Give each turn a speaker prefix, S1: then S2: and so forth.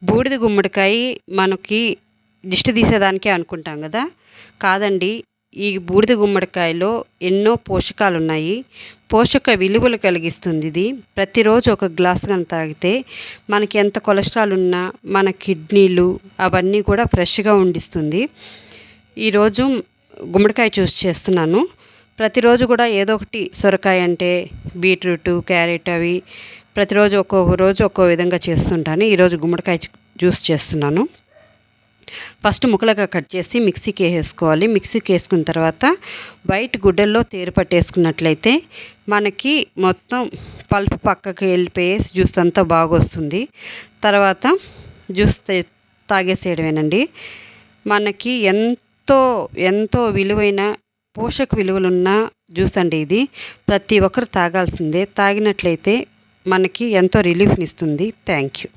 S1: బూడిద గుమ్మడికాయ మనకి దిష్టి తీసేదానికే అనుకుంటాం కదా, కాదండి. ఈ బూడిద గుమ్మడికాయలో ఎన్నో పోషకాలు ఉన్నాయి. పోషక విలువలు కలిగిస్తుంది ఇది. ప్రతిరోజు ఒక గ్లాస్ కానీ తాగితే మనకి ఎంత కొలెస్ట్రాల్ ఉన్నా మన కిడ్నీలు అవన్నీ కూడా ఫ్రెష్గా ఉండిస్తుంది. ఈరోజు గుమ్మడికాయ జ్యూస్ చేస్తున్నాను. ప్రతిరోజు కూడా ఏదో ఒకటి, సొరకాయ అంటే బీట్రూట్, క్యారెట్ అవి ప్రతిరోజు ఒక్కొక్క రోజు ఒక్కో విధంగా చేస్తుంటాను. ఈరోజు గుమ్మడికాయ జ్యూస్ చేస్తున్నాను. ఫస్ట్ ముక్కలుగా కట్ చేసి మిక్సీకి వేసుకోవాలి. మిక్సీకి వేసుకున్న తర్వాత వైట్ గుడ్డల్లో తేరు పట్టేసుకున్నట్లయితే మనకి మొత్తం పల్పు పక్కకి వెళ్ళిపోయి జ్యూస్ అంతా బాగా వస్తుంది. తర్వాత జ్యూస్ తాగేసేయడమేనండి. మనకి ఎంతో ఎంతో విలువైన పోషక విలువలున్న జ్యూస్ అండి ఇది. ప్రతి ఒక్కరు తాగాల్సిందే. తాగినట్లయితే మనకి ఎంతో రిలీఫ్ని ఇస్తుంది. Thank you.